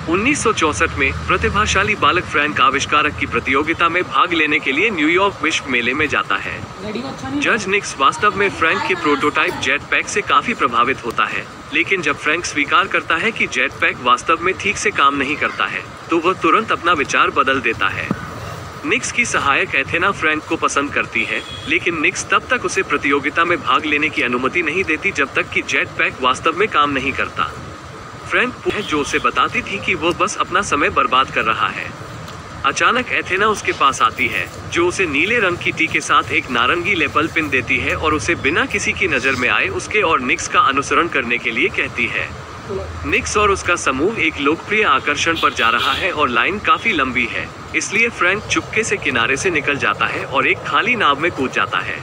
1964 में प्रतिभाशाली बालक फ्रैंक आविष्कारक की प्रतियोगिता में भाग लेने के लिए न्यूयॉर्क विश्व मेले में जाता है। जज निक्स वास्तव में फ्रैंक के प्रोटोटाइप जेट पैक से काफी प्रभावित होता है, लेकिन जब फ्रैंक स्वीकार करता है कि जेट पैक वास्तव में ठीक से काम नहीं करता है, तो वह तुरंत अपना विचार बदल देता है। निक्स की सहायक एथेना फ्रैंक को पसंद करती है, लेकिन निक्स तब तक उसे प्रतियोगिता में भाग लेने की अनुमति नहीं देती जब तक कि जेट पैक वास्तव में काम नहीं करता। फ्रैंक है जो उसे बताती थी कि वो बस अपना समय बर्बाद कर रहा है। अचानक एथेना उसके पास आती है, जो उसे नीले रंग की टी के साथ एक नारंगी लेपल पिन देती है और उसे बिना किसी की नजर में आए उसके और निक्स का अनुसरण करने के लिए कहती है। निक्स और उसका समूह एक लोकप्रिय आकर्षण पर जा रहा है और लाइन काफी लंबी है, इसलिए फ्रैंक चुपके से किनारे से निकल जाता है और एक खाली नाव में कूद जाता है।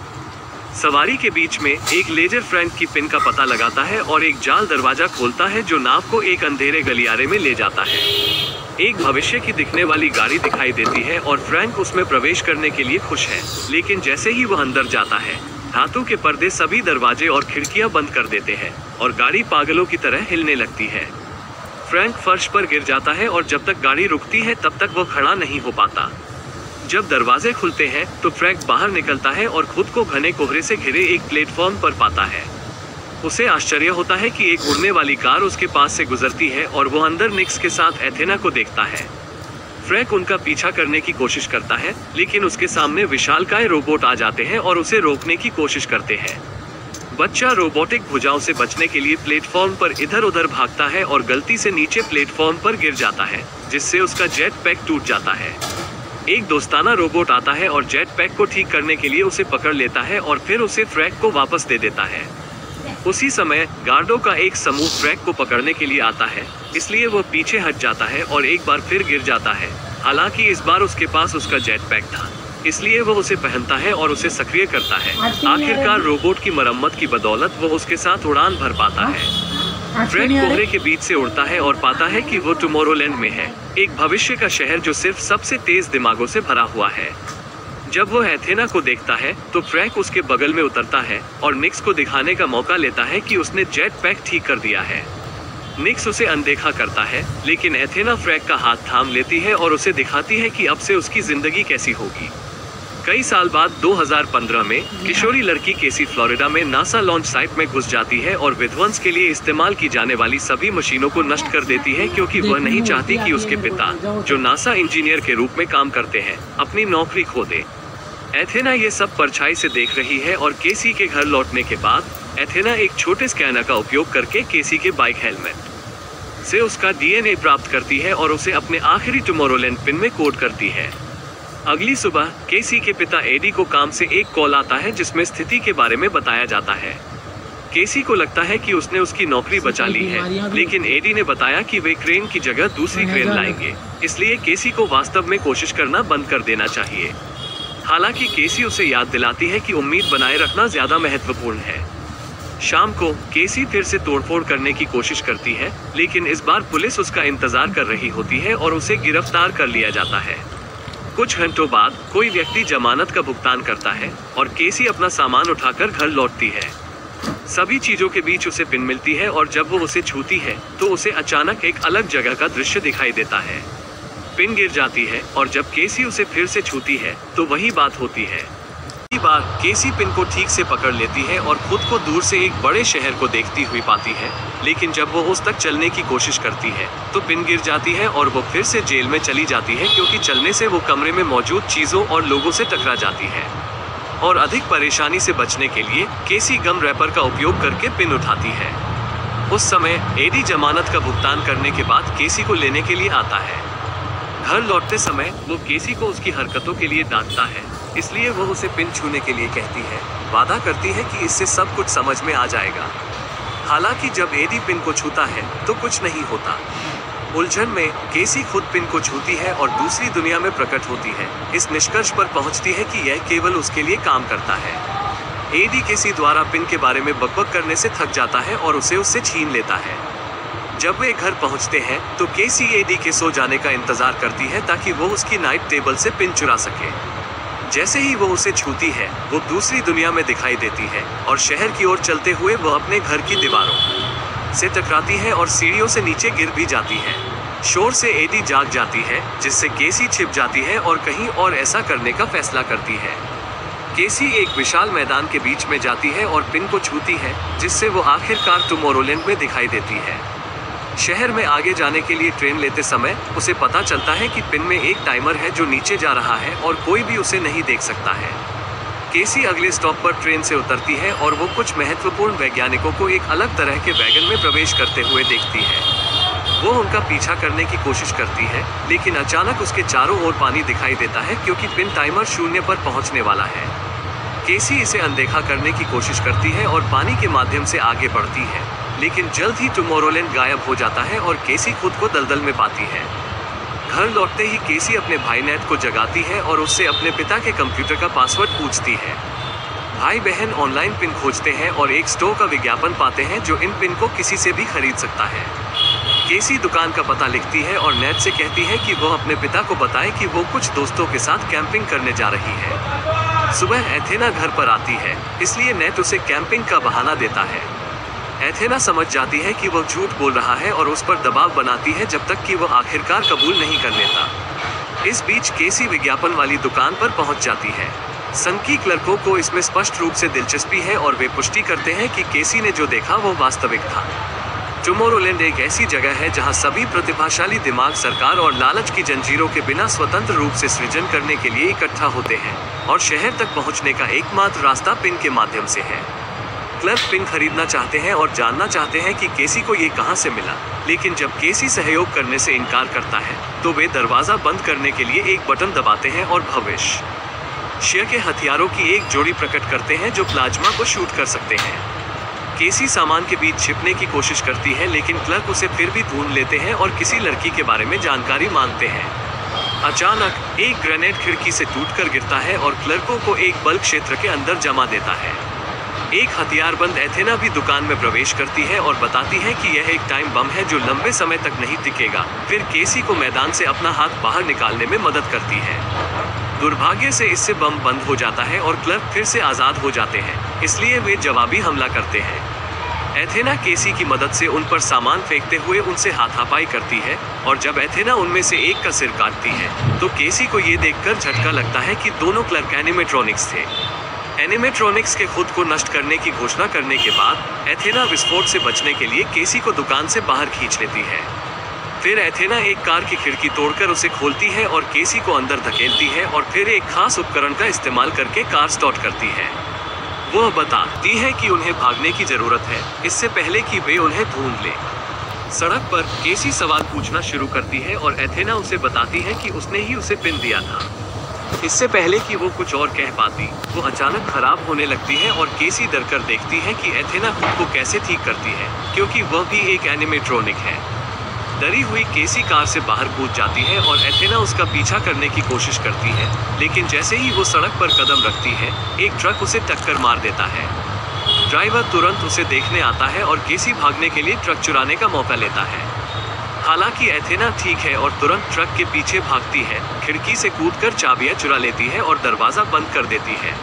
सवारी के बीच में एक लेजर फ्रैंक की पिन का पता लगाता है और एक जाल दरवाजा खोलता है जो नाव को एक अंधेरे गलियारे में ले जाता है। एक भविष्य की दिखने वाली गाड़ी दिखाई देती है और फ्रैंक उसमें प्रवेश करने के लिए खुश है, लेकिन जैसे ही वह अंदर जाता है, धातु के पर्दे सभी दरवाजे और खिड़कियां बंद कर देते हैं और गाड़ी पागलों की तरह हिलने लगती है। फ्रैंक फर्श पर गिर जाता है और जब तक गाड़ी रुकती है तब तक वो खड़ा नहीं हो पाता। जब दरवाजे खुलते हैं तो फ्रैंक बाहर निकलता है और खुद को घने कोहरे से घिरे एक प्लेटफॉर्म पर पाता है। उसे आश्चर्य होता है कि एक उड़ने वाली कार उसके पास से गुजरती है और वो अंदर निक्स के साथ एथेना को देखता है। फ्रैंक उनका पीछा करने की कोशिश करता है, लेकिन उसके सामने विशालकाय रोबोट आ जाते हैं और उसे रोकने की कोशिश करते हैं। बच्चा रोबोटिक भुजाओं से बचने के लिए प्लेटफॉर्म पर इधर उधर भागता है और गलती से नीचे प्लेटफॉर्म पर गिर जाता है, जिससे उसका जेट पैक टूट जाता है। एक दोस्ताना रोबोट आता है और जेट पैक को ठीक करने के लिए उसे पकड़ लेता है और फिर उसे फ्रैंक को वापस दे देता है। उसी समय गार्डों का एक समूह फ्रैंक को पकड़ने के लिए आता है, इसलिए वो पीछे हट जाता है और एक बार फिर गिर जाता है। हालांकि इस बार उसके पास उसका जेट पैक था, इसलिए वो उसे पहनता है और उसे सक्रिय करता है। आखिरकार रोबोट की मरम्मत की बदौलत वो उसके साथ उड़ान भर पाता है। फ्रैंक कोहरे के बीच से उड़ता है और पाता है कि वो टुमारोलैंड में है, एक भविष्य का शहर जो सिर्फ सबसे तेज दिमागों से भरा हुआ है। जब वो एथेना को देखता है तो फ्रैंक उसके बगल में उतरता है और निक्स को दिखाने का मौका लेता है कि उसने जेट पैक ठीक कर दिया है। निक्स उसे अनदेखा करता है, लेकिन एथेना फ्रैंक का हाथ थाम लेती है और उसे दिखाती है कि अब से उसकी जिंदगी कैसी होगी। कई साल बाद 2015 में किशोरी लड़की केसी फ्लोरिडा में नासा लॉन्च साइट में घुस जाती है और विध्वंस के लिए इस्तेमाल की जाने वाली सभी मशीनों को नष्ट कर देती है, क्योंकि वह नहीं चाहती कि उसके पिता, जो नासा इंजीनियर के रूप में काम करते हैं, अपनी नौकरी खो दे। एथेना ये सब परछाई से देख रही है और केसी के घर लौटने के बाद एथेना एक छोटे स्कैनर का उपयोग करके केसी के बाइक हेलमेट से उसका डीएनए प्राप्त करती है और उसे अपने आखिरी टुमारोलैंड पिन में कोड करती है। अगली सुबह केसी के पिता एडी को काम से एक कॉल आता है जिसमें स्थिति के बारे में बताया जाता है। केसी को लगता है कि उसने उसकी नौकरी बचा ली है, लेकिन एडी ने बताया कि वे क्रेन की जगह दूसरी क्रेन लाएंगे, इसलिए केसी को वास्तव में कोशिश करना बंद कर देना चाहिए। हालांकि केसी उसे याद दिलाती है कि उम्मीद बनाए रखना ज्यादा महत्वपूर्ण है। शाम को केसी फिर से तोड़फोड़ करने की कोशिश करती है, लेकिन इस बार पुलिस उसका इंतजार कर रही होती है और उसे गिरफ्तार कर लिया जाता है। कुछ घंटों बाद कोई व्यक्ति जमानत का भुगतान करता है और केसी अपना सामान उठाकर घर लौटती है। सभी चीजों के बीच उसे पिन मिलती है और जब वो उसे छूती है तो उसे अचानक एक अलग जगह का दृश्य दिखाई देता है। पिन गिर जाती है और जब केसी उसे फिर से छूती है तो वही बात होती है। इसी बार केसी पिन को ठीक से पकड़ लेती है और खुद को दूर से एक बड़े शहर को देखती हुई पाती है, लेकिन जब वो उस तक चलने की कोशिश करती है तो पिन गिर जाती है और वो फिर से जेल में चली जाती है, क्योंकि चलने से वो कमरे में मौजूद चीजों और लोगों से टकरा जाती है। और अधिक परेशानी से बचने के लिए केसी गम रैपर का उपयोग करके पिन उठाती है। उस समय एडी जमानत का भुगतान करने के बाद केसी को लेने के लिए आता है। घर लौटते समय वो केसी को उसकी हरकतों के लिए डांटता है, इसलिए वो उसे पिन छूने के लिए कहती है, वादा करती है कि इससे सब कुछ समझ में आ जाएगा। हालांकि जब एडी पिन को छूता है तो कुछ नहीं होता। उलझन में केसी खुद पिन को छूती है और दूसरी दुनिया में प्रकट होती है। इस निष्कर्ष पर पहुंचती है कि यह केवल उसके लिए काम करता है। एडी केसी द्वारा पिन के बारे में बकबक करने से थक जाता है और उसे उससे छीन लेता है। जब वे घर पहुंचते हैं तो केसी एडी के सो जाने का इंतजार करती है ताकि वो उसकी नाइट टेबल से पिन चुरा सके। जैसे ही वो उसे छूती है वो दूसरी दुनिया में दिखाई देती है और शहर की ओर चलते हुए वो अपने घर की दीवारों से टकराती है और सीढ़ियों से नीचे गिर भी जाती है। शोर से एडी जाग जाती है, जिससे केसी छिप जाती है और कहीं और ऐसा करने का फैसला करती है। केसी एक विशाल मैदान के बीच में जाती है और पिन को छूती है, जिससे वो आखिरकार टुमारोलैंड में दिखाई देती है। शहर में आगे जाने के लिए ट्रेन लेते समय उसे पता चलता है कि पिन में एक टाइमर है जो नीचे जा रहा है और कोई भी उसे नहीं देख सकता है। केसी अगले स्टॉप पर ट्रेन से उतरती है और वो कुछ महत्वपूर्ण वैज्ञानिकों को एक अलग तरह के वैगन में प्रवेश करते हुए देखती है। वो उनका पीछा करने की कोशिश करती है, लेकिन अचानक उसके चारों ओर पानी दिखाई देता है क्योंकि पिन टाइमर 0 पर पहुंचने वाला है। केसी इसे अनदेखा करने की कोशिश करती है और पानी के माध्यम से आगे बढ़ती है, लेकिन जल्द ही टुमारोलैंड गायब हो जाता है और केसी खुद को दलदल में पाती है। घर लौटते ही केसी अपने भाई नेट को जगाती है और उससे अपने पिता के कंप्यूटर का पासवर्ड पूछती है। भाई बहन ऑनलाइन पिन खोजते हैं और एक स्टोर का विज्ञापन पाते हैं जो इन पिन को किसी से भी खरीद सकता है। केसी दुकान का पता लिखती है और नेट से कहती है कि वो अपने पिता को बताए कि वो कुछ दोस्तों के साथ कैंपिंग करने जा रही है। सुबह एथेना घर पर आती है, इसलिए नेट उसे कैंपिंग का बहाना देता है। एथेना समझ जाती है कि वो झूठ बोल रहा है और उस पर दबाव बनाती है जब तक कि वो आखिरकार कबूल नहीं कर लेता। इस बीच केसी विज्ञापन वाली दुकान पर पहुंच जाती है। संकी क्लर्कों को इसमें स्पष्ट रूप से दिलचस्पी है और वे पुष्टि करते हैं कि केसी ने जो देखा वो वास्तविक था। टुमारोलैंड एक ऐसी जगह है जहां सभी प्रतिभाशाली दिमाग सरकार और लालच की जंजीरों के बिना स्वतंत्र रूप से सृजन करने के लिए इकट्ठा होते हैं, और शहर तक पहुंचने का एकमात्र रास्ता पिन के माध्यम से है। क्लर्क पिन खरीदना चाहते हैं और जानना चाहते हैं कि केसी को ये कहां से मिला, लेकिन जब केसी सहयोग करने से इनकार करता है तो वे दरवाजा बंद करने के लिए एक बटन दबाते हैं और भविष्य के हथियारों की एक जोड़ी प्रकट करते हैं जो प्लाज्मा को शूट कर सकते हैं। केसी सामान के बीच छिपने की कोशिश करती है, लेकिन क्लर्क उसे फिर भी ढूंढ लेते हैं और किसी लड़की के बारे में जानकारी मांगते हैं। अचानक एक ग्रेनेड खिड़की से टूटकर गिरता है और क्लर्कों को एक बल्क क्षेत्र के अंदर जमा देता है। एक हथियारबंद एथेना भी दुकान में प्रवेश करती है और बताती है कि यह एक टाइम बम है जो लंबे समय तक नहीं टिकेगा। फिर केसी को मैदान से अपना हाथ बाहर निकालने में मदद करती है। दुर्भाग्य से इससे बम बंद हो जाता है और क्लर्क फिर से आजाद हो जाते हैं, इसलिए वे जवाबी हमला करते हैं। एथेना केसी की मदद से उन पर सामान फेंकते हुए उनसे हाथापाई करती है, और जब एथेना उनमें से एक का सिर काटती है तो केसी को ये देखकर झटका लगता है कि दोनों क्लर्क एनिमेट्रॉनिक्स थे। एनिमेट्रॉनिक्स के खुद को नष्ट करने की घोषणा करने के बाद एथेना विस्फोट से बचने के लिए केसी को दुकान से बाहर खींच लेती है। फिर एथेना एक कार की खिड़की तोड़कर उसे खोलती है और केसी को अंदर धकेलती है और फिर एक खास उपकरण का इस्तेमाल करके कार स्टार्ट करती है। वह बताती है कि उन्हें भागने की जरूरत है, इससे पहले कि वे उन्हें ढूंढ लें। सड़क पर केसी सवाल पूछना शुरू करती है और एथेना उसे बताती है कि उसने ही उसे पिन दिया था। इससे पहले कि वो कुछ और कह पाती, वो अचानक खराब होने लगती है और केसी डरकर देखती है कि एथेना खुद को कैसे ठीक करती है, क्योंकि वह भी एक एनिमेट्रॉनिक है। डरी हुई केसी कार से बाहर कूद जाती है और एथेना उसका पीछा करने की कोशिश करती है, लेकिन जैसे ही वो सड़क पर कदम रखती है, एक ट्रक उसे टक्कर मार देता है। ड्राइवर तुरंत उसे देखने आता है और केसी भागने के लिए ट्रक चुराने का मौका लेता है। हालांकि एथेना ठीक है और तुरंत ट्रक के पीछे भागती है, खिड़की से कूदकर चाबियां चुरा लेती है और दरवाजा बंद कर देती है।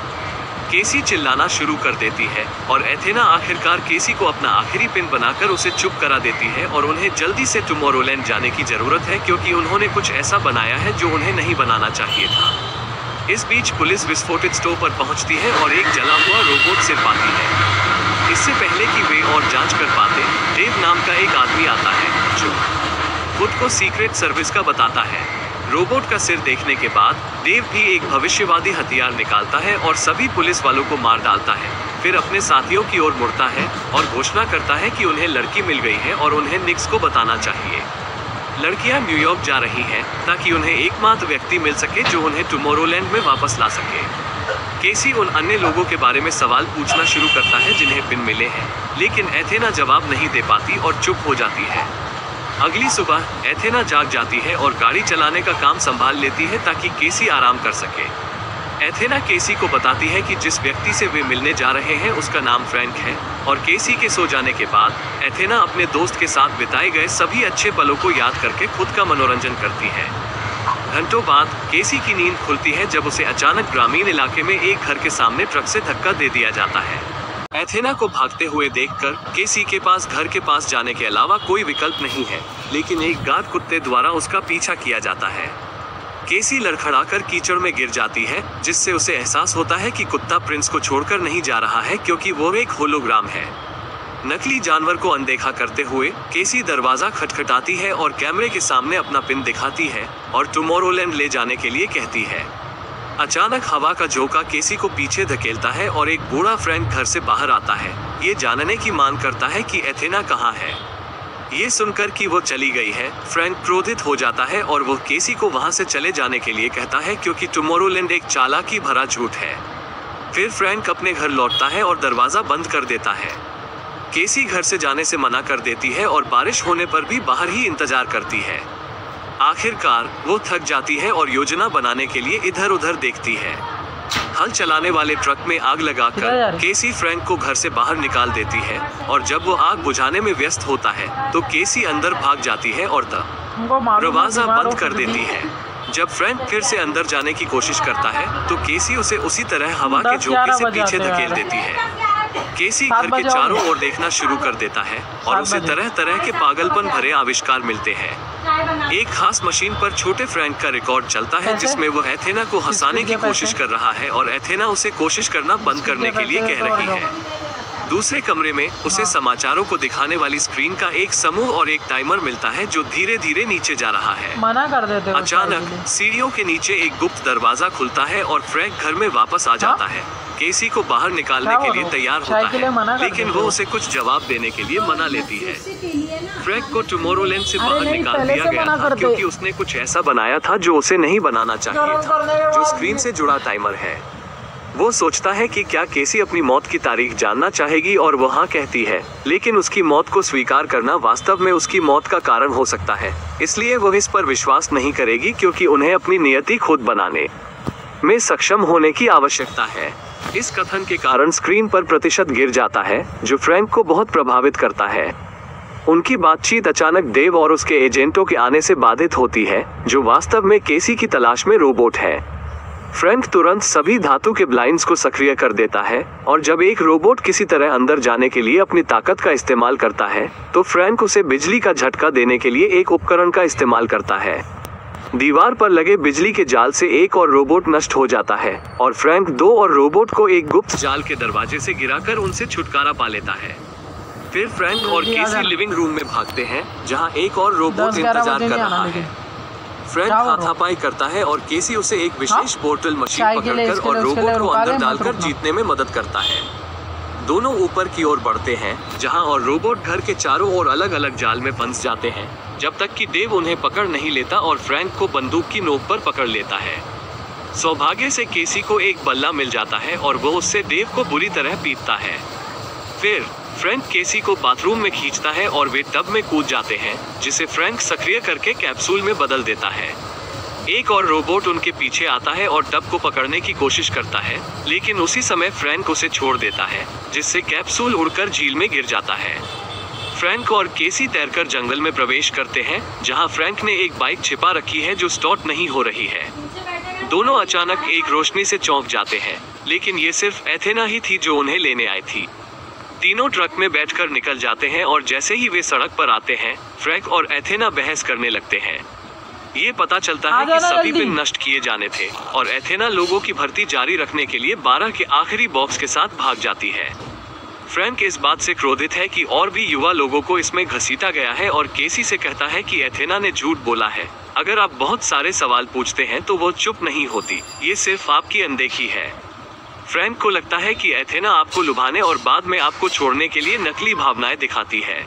केसी चिल्लाना शुरू कर देती है और एथेना आखिरकार केसी को अपना आखिरी पिन बनाकर उसे चुप करा देती है और उन्हें जल्दी से टुमारोलैंड जाने की जरूरत है, क्योंकि उन्होंने कुछ ऐसा बनाया है जो उन्हें नहीं बनाना चाहिए था। इस बीच पुलिस विस्फोटित स्टोव पर पहुंचती है और एक जला हुआ रोबोट सिर पाती है। इससे पहले कि वे और जांच कर पाते, डेव नाम का एक आदमी आता है जो खुद को सीक्रेट सर्विस का बताता है। रोबोट का सिर देखने के बाद डेव भी एक भविष्यवादी हथियार निकालता है और सभी पुलिस वालों को मार डालता है। फिर अपने साथियों की ओर मुड़ता है और घोषणा करता है कि उन्हें लड़की मिल गई है और उन्हें निक्स को बताना चाहिए। लड़कियां न्यूयॉर्क जा रही हैं ताकि उन्हें एकमात्र व्यक्ति मिल सके जो उन्हें टुमारोलैंड में वापस ला सके। केसी उन अन्य लोगों के बारे में सवाल पूछना शुरू करता है जिन्हें पिन मिले हैं, लेकिन एथेना जवाब नहीं दे पाती और चुप हो जाती है। अगली सुबह एथेना जाग जाती है और गाड़ी चलाने का काम संभाल लेती है ताकि केसी आराम कर सके। एथेना केसी को बताती है कि जिस व्यक्ति से वे मिलने जा रहे हैं उसका नाम फ्रैंक है, और केसी के सो जाने के बाद एथेना अपने दोस्त के साथ बिताए गए सभी अच्छे पलों को याद करके खुद का मनोरंजन करती है। घंटों बाद केसी की नींद खुलती है जब उसे अचानक ग्रामीण इलाके में एक घर के सामने ट्रक से धक्का दे दिया जाता है। एथेना को भागते हुए देखकर केसी के पास घर के पास जाने के अलावा कोई विकल्प नहीं है, लेकिन एक गार्ड कुत्ते द्वारा उसका पीछा किया जाता है। केसी लड़खड़ाकर कीचड़ में गिर जाती है, जिससे उसे एहसास होता है कि कुत्ता प्रिंस को छोड़कर नहीं जा रहा है क्योंकि वो एक होलोग्राम है। नकली जानवर को अनदेखा करते हुए केसी दरवाजा खटखटाती है और कैमरे के सामने अपना पिन दिखाती है और टुमारोलैंड ले जाने के लिए कहती है। अचानक हवा का झोंका केसी को पीछे धकेलता है और एक बूढ़ा फ्रैंक घर से बाहर आता है। ये जानने की मांग करता है कि एथेना कहाँ है। ये सुनकर कि वो चली गई है, फ्रैंक क्रोधित हो जाता है और वो केसी को वहां से चले जाने के लिए कहता है क्योंकि टुमारोलैंड एक चालाकी भरा झूठ है। फिर फ्रैंक अपने घर लौटता है और दरवाजा बंद कर देता है। केसी घर से जाने से मना कर देती है और बारिश होने पर भी बाहर ही इंतजार करती है। आखिरकार वो थक जाती है और योजना बनाने के लिए इधर उधर देखती है। हल चलाने वाले ट्रक में आग लगाकर केसी फ्रैंक को घर से बाहर निकाल देती है और जब वो आग बुझाने में व्यस्त होता है तो केसी अंदर भाग जाती है और दरवाजा बंद कर देती है। जब फ्रैंक फिर से अंदर जाने की कोशिश करता है तो केसी उसे उसी तरह हवा के झोंके से पीछे धकेल देती है। केसी घर के चारों ओर देखना शुरू कर देता है और उसे तरह तरह के पागलपन भरे आविष्कार मिलते हैं। एक खास मशीन पर छोटे फ्रैंक का रिकॉर्ड चलता है जिसमें वो एथेना को हंसाने की कोशिश कर रहा है और एथेना उसे कोशिश करना बंद करने के लिए कह रही है। दूसरे कमरे में उसे समाचारों को दिखाने वाली स्क्रीन का एक समूह और एक टाइमर मिलता है जो धीरे धीरे नीचे जा रहा है। मना कर देते हो। अचानक सीढ़ियों के नीचे एक गुप्त दरवाजा खुलता है और फ्रैंक घर में वापस आ जाता है। केसी को बाहर निकालने के लिए तैयार होता है, लेकिन वो उसे कुछ जवाब देने के लिए मना लेती है। फ्रैंक को टुमारोलैंड से बाहर निकाल दिया गया था क्योंकि उसने कुछ ऐसा बनाया था जो उसे नहीं बनाना चाहिए था, जो स्क्रीन से जुड़ा टाइमर है। वो सोचता है कि क्या केसी अपनी मौत की तारीख जानना चाहेगी और वो हाँ कहती है, लेकिन उसकी मौत को स्वीकार करना वास्तव में उसकी मौत का कारण हो सकता है, इसलिए वो इस पर विश्वास नहीं करेगी क्योंकि उन्हें अपनी नियति खुद बनाने में सक्षम होने की आवश्यकता है। इस कथन के कारण स्क्रीन पर प्रतिशत गिर जाता है जो फ्रैंक को बहुत प्रभावित करता है। उनकी बातचीत अचानक देव और उसके एजेंटों के आने से बाधित होती है जो वास्तव में केसी की तलाश में रोबोट है। फ्रैंक तुरंत सभी धातु के ब्लाइंड्स को सक्रिय कर देता है और जब एक रोबोट किसी तरह अंदर जाने के लिए अपनी ताकत का इस्तेमाल करता है तो फ्रैंक उसे बिजली का झटका देने के लिए एक उपकरण का इस्तेमाल करता है। दीवार पर लगे बिजली के जाल से एक और रोबोट नष्ट हो जाता है और फ्रैंक दो और रोबोट को एक गुप्त जाल के दरवाजे से गिराकर उनसे छुटकारा पा लेता है। फिर फ्रैंक और केसी लिविंग रूम में भागते हैं जहां एक और रोबोट इंतजार कर रहा है। फ्रैंक हाथापाई करता है और केसी उसे एक विशेष पोर्टल मशीन पकड़कर और रोबोट को अंदर डालकर जीतने में मदद करता है। दोनों ऊपर की ओर बढ़ते हैं जहां और रोबोट घर के चारों ओर अलग अलग जाल में फंस जाते हैं जब तक कि देव उन्हें पकड़ नहीं लेता और फ्रैंक को बंदूक की नोक पर पकड़ लेता है। सौभाग्य से केसी को एक बल्ला मिल जाता है और वो उससे देव को बुरी तरह पीटता है। फिर फ्रैंक केसी को बाथरूम में खींचता है और वे टब में कूद जाते हैं जिसे फ्रैंक सक्रिय करके कैप्सूल में बदल देता है। एक और रोबोट उनके पीछे आता है और टब को पकड़ने की कोशिश करता है, लेकिन उसी समय फ्रैंक उसे छोड़ देता है जिससे कैप्सूल उड़कर झील में गिर जाता है। फ्रैंक और केसी तैरकर जंगल में प्रवेश करते हैं जहां फ्रैंक ने एक बाइक छिपा रखी है जो स्टार्ट नहीं हो रही है। दोनों अचानक एक रोशनी से चौंक जाते हैं, लेकिन ये सिर्फ एथेना ही थी जो उन्हें लेने आई थी। तीनों ट्रक में बैठकर निकल जाते हैं और जैसे ही वे सड़क पर आते हैं फ्रैंक और एथेना बहस करने लगते हैं। ये पता चलता है कि सभी पिन नष्ट किए जाने थे और एथेना लोगों की भर्ती जारी रखने के लिए 12 के आखिरी बॉक्स के साथ भाग जाती है। फ्रैंक इस बात से क्रोधित है कि और भी युवा लोगों को इसमें घसीटा गया है और केसी से कहता है कि एथेना ने झूठ बोला है। अगर आप बहुत सारे सवाल पूछते हैं तो वो चुप नहीं होती, ये सिर्फ आपकी अनदेखी है। फ्रैंक को लगता है कि एथेना आपको लुभाने और बाद में आपको छोड़ने के लिए नकली भावनाएं दिखाती है।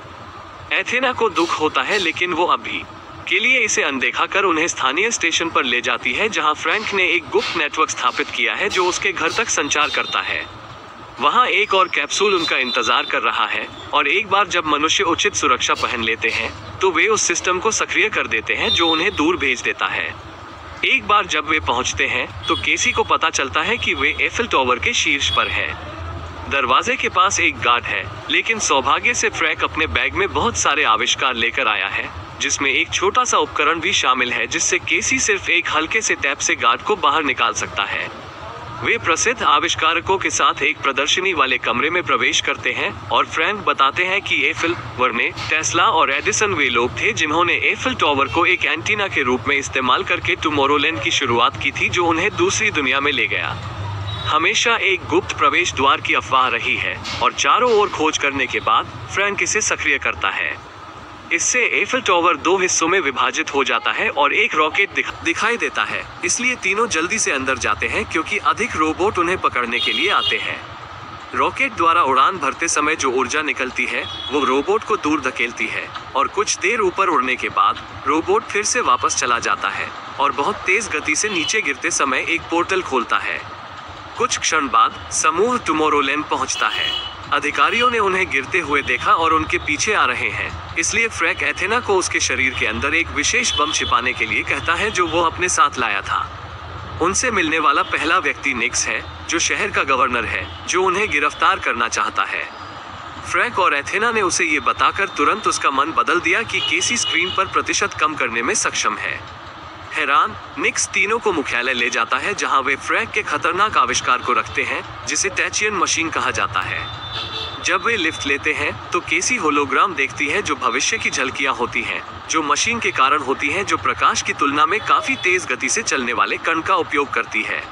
एथेना को दुख होता है लेकिन वो अभी के लिए इसे अनदेखा कर उन्हें स्थानीय स्टेशन पर ले जाती है जहां फ्रैंक ने एक गुप्त नेटवर्क स्थापित किया है जो उसके घर तक संचार करता है। वहां एक और कैप्सूल उनका इंतजार कर रहा है और एक बार जब मनुष्य उचित सुरक्षा पहन लेते हैं तो वे उस सिस्टम को सक्रिय कर देते हैं जो उन्हें दूर भेज देता है। एक बार जब वे पहुंचते हैं तो केसी को पता चलता है कि वे एफिल टावर के शीर्ष पर है। दरवाजे के पास एक गार्ड है, लेकिन सौभाग्य से फ्रैंक अपने बैग में बहुत सारे आविष्कार लेकर आया है जिसमें एक छोटा सा उपकरण भी शामिल है जिससे केसी सिर्फ एक हल्के से टैप से गार्ड को बाहर निकाल सकता है। वे प्रसिद्ध आविष्कारकों के साथ एक प्रदर्शनी वाले कमरे में प्रवेश करते हैं और फ्रैंक बताते हैं कि एफिल, वर्ने, टेस्ला और एडिसन वे लोग थे जिन्होंने एफिल टावर को एक एंटीना के रूप में इस्तेमाल करके टुमारोलैंड की शुरुआत की थी, जो उन्हें दूसरी दुनिया में ले गया। हमेशा एक गुप्त प्रवेश द्वार की अफवाह रही है और चारों ओर खोज करने के बाद फ्रैंक इसे सक्रिय करता है। इससे एफिल टावर 2 हिस्सों में विभाजित हो जाता है और एक रॉकेट दिखाई देता है। इसलिए तीनों जल्दी से अंदर जाते हैं क्योंकि अधिक रोबोट उन्हें पकड़ने के लिए आते हैं। रॉकेट द्वारा उड़ान भरते समय जो ऊर्जा निकलती है वो रोबोट को दूर धकेलती है और कुछ देर ऊपर उड़ने के बाद रोबोट फिर से वापस चला जाता है और बहुत तेज गति से नीचे गिरते समय एक पोर्टल खोलता है। कुछ क्षण बाद समूह टुमारोलैंड पहुंचता है। अधिकारियों ने उन्हें गिरते हुए देखा और उनके पीछे आ रहे हैं, इसलिए फ्रैंक एथेना को उसके शरीर के अंदर एक विशेष बम छिपाने के लिए कहता है जो वो अपने साथ लाया था। उनसे मिलने वाला पहला व्यक्ति निक्स है, जो शहर का गवर्नर है, जो उन्हें गिरफ्तार करना चाहता है। फ्रैंक और एथेना ने उसे ये बताकर तुरंत उसका मन बदल दिया कि केसी स्क्रीन पर प्रतिशत कम करने में सक्षम है। हैरान, निक्स तीनों को मुख्यालय ले जाता है जहां वे फ्रैंक के खतरनाक आविष्कार को रखते हैं जिसे टैचियन मशीन कहा जाता है। जब वे लिफ्ट लेते हैं तो केसी होलोग्राम देखती है जो भविष्य की झलकियां होती हैं, जो मशीन के कारण होती हैं, जो प्रकाश की तुलना में काफी तेज गति से चलने वाले कण का उपयोग करती है।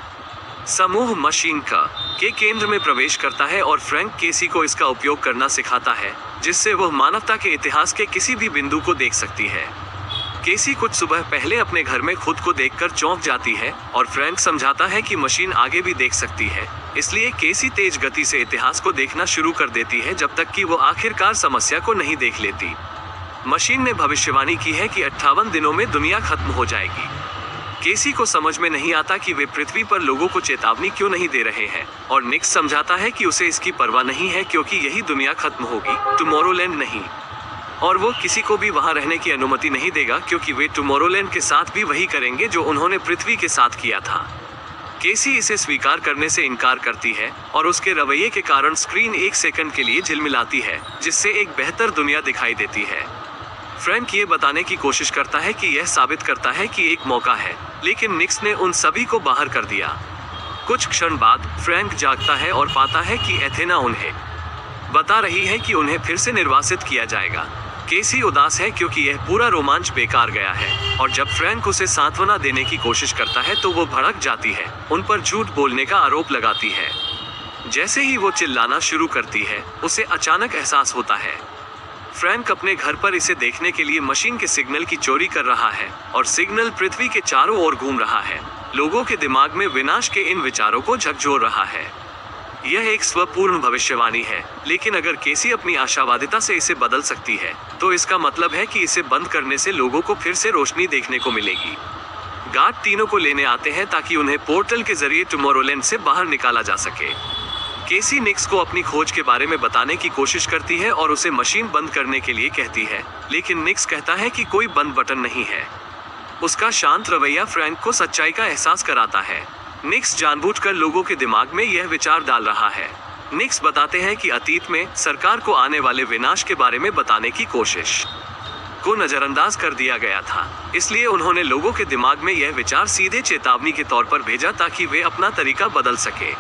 समूह मशीन के केंद्र में प्रवेश करता है और फ्रैंक केसी को इसका उपयोग करना सिखाता है, जिससे वह मानवता के इतिहास के किसी भी बिंदु को देख सकती है। केसी कुछ सुबह पहले अपने घर में खुद को देखकर चौंक जाती है और फ्रैंक समझाता है कि मशीन आगे भी देख सकती है, इसलिए केसी तेज गति से इतिहास को देखना शुरू कर देती है जब तक कि वो आखिरकार समस्या को नहीं देख लेती। मशीन ने भविष्यवाणी की है कि 58 दिनों में दुनिया खत्म हो जाएगी। केसी को समझ में नहीं आता कि वे पृथ्वी पर लोगों को चेतावनी क्यों नहीं दे रहे हैं और निक्स समझाता है कि उसे इसकी परवाह नहीं है क्योंकि यही दुनिया खत्म होगी, टुमारोलैंड नहीं, और वो किसी को भी वहां रहने की अनुमति नहीं देगा क्योंकि वे टुमारोलैंड के साथ भी वही करेंगे जो उन्होंने पृथ्वी के साथ किया था। केसी इसे स्वीकार करने से इनकार करती है और उसके रवैये के कारण स्क्रीन एक सेकंड के लिए झिलमिलाती है, जिससे एक बेहतर दुनिया दिखाई देती है। फ्रैंक ये बताने की कोशिश करता है कि यह साबित करता है कि एक मौका है, लेकिन निक्स ने उन सभी को बाहर कर दिया। कुछ क्षण बाद फ्रैंक जागता है और पाता है कि एथेना उन्हें बता रही है कि उन्हें फिर से निर्वासित किया जाएगा। केसी उदास है क्योंकि यह पूरा रोमांच बेकार गया है और जब फ्रैंक उसे सांत्वना देने की कोशिश करता है तो वो भड़क जाती है, उन पर झूठ बोलने का आरोप लगाती है। जैसे ही वो चिल्लाना शुरू करती है, उसे अचानक एहसास होता है फ्रैंक अपने घर पर इसे देखने के लिए मशीन के सिग्नल की चोरी कर रहा है और सिग्नल पृथ्वी के चारों ओर घूम रहा है, लोगों के दिमाग में विनाश के इन विचारों को झकझोर रहा है। यह एक स्वपूर्ण भविष्यवाणी है, लेकिन अगर केसी अपनी आशावादिता से इसे बदल सकती है तो इसका मतलब है कि इसे बंद करने से लोगों को फिर से रोशनी देखने को मिलेगी। गार्ड तीनों को लेने आते हैं ताकि उन्हें पोर्टल के जरिए टुमारोलैंड से बाहर निकाला जा सके। केसी निक्स को अपनी खोज के बारे में बताने की कोशिश करती है और उसे मशीन बंद करने के लिए कहती है, लेकिन निक्स कहता है कि कोई बंद बटन नहीं है। उसका शांत रवैया फ्रैंक को सच्चाई का एहसास कराता है। निक्स जानबूझकर लोगों के दिमाग में यह विचार डाल रहा है। निक्स बताते हैं कि अतीत में सरकार को आने वाले विनाश के बारे में बताने की कोशिश को नजरअंदाज कर दिया गया था, इसलिए उन्होंने लोगों के दिमाग में यह विचार सीधे चेतावनी के तौर पर भेजा ताकि वे अपना तरीका बदल सके।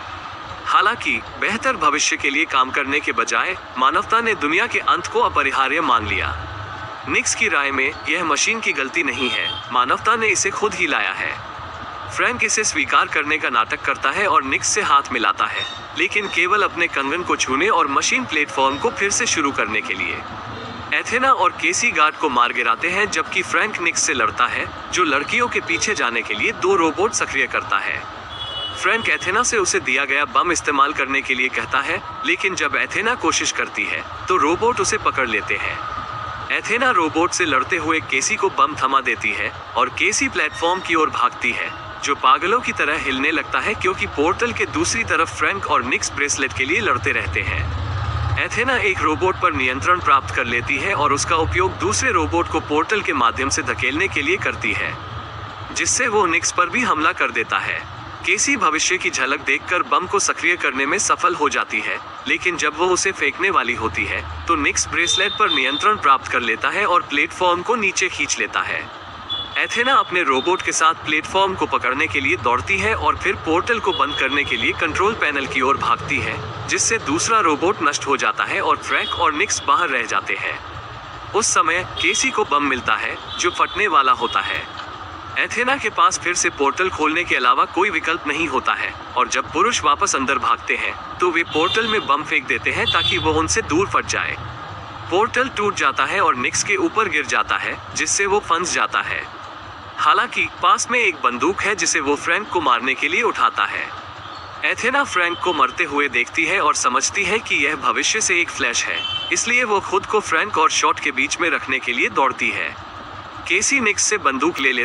हालांकि बेहतर भविष्य के लिए काम करने के बजाय मानवता ने दुनिया के अंत को अपरिहार्य मान लिया। निक्स की राय में यह मशीन की गलती नहीं है, मानवता ने इसे खुद ही लाया है। फ्रैंक इसे स्वीकार करने का नाटक करता है और निक्स से हाथ मिलाता है, लेकिन केवल अपने कंगन को छूने और मशीन प्लेटफॉर्म को फिर से शुरू करने के लिए। एथेना और केसी गार्ड को मार गिराते हैं जबकि फ्रैंक निक्स से लड़ता है, जो लड़कियों के पीछे जाने के लिए 2 रोबोट सक्रिय करता है। फ्रैंक एथेना से उसे दिया गया बम इस्तेमाल करने के लिए कहता है, लेकिन जब एथेना कोशिश करती है तो रोबोट उसे पकड़ लेते हैं। एथेना रोबोट से लड़ते हुए केसी को बम थमा देती है और केसी प्लेटफॉर्म की ओर भागती है, जो पागलों की तरह हिलने लगता है क्योंकि पोर्टल के दूसरी तरफ फ्रैंक और निक्स ब्रेसलेट के लिए लड़ते रहते हैं। एथेना एक रोबोट पर नियंत्रण प्राप्त कर लेती है और उसका उपयोग दूसरे रोबोट को पोर्टल के माध्यम से धकेलने के लिए करती है, जिससे वो निक्स पर भी हमला कर देता है। केसी भविष्य की झलक देखकर बम को सक्रिय करने में सफल हो जाती है, लेकिन जब वो उसे फेंकने वाली होती है तो निक्स ब्रेसलेट पर नियंत्रण प्राप्त कर लेता है और प्लेटफॉर्म को नीचे खींच लेता है। एथेना अपने रोबोट के साथ प्लेटफॉर्म को पकड़ने के लिए दौड़ती है और फिर पोर्टल को बंद करने के लिए कंट्रोल पैनल की ओर भागती है, जिससे दूसरा रोबोट नष्ट हो जाता है और फ्रैंक और निक्स बाहर रह जाते हैं। उस समय केसी को बम मिलता है जो फटने वाला होता है। एथेना के पास फिर से पोर्टल खोलने के अलावा कोई विकल्प नहीं होता है और जब पुरुष वापस अंदर भागते हैं तो वे पोर्टल में बम फेंक देते हैं ताकि वो उनसे दूर फट जाए। पोर्टल टूट जाता है और निक्स के ऊपर गिर जाता है, जिससे वो फंस जाता है। हालांकि पास में एक बंदूक है जिसे वो फ्रैंक को मारने के लिए उठाता है। एथेना फ्रैंक को मरते हुए देखती है और समझती है कि यह भविष्य से एक फ्लैश है, इसलिए वो खुद को फ्रैंक और शॉट के बीच में रखने के लिए दौड़ती है। केसी निक्स से बंदूक ले लेती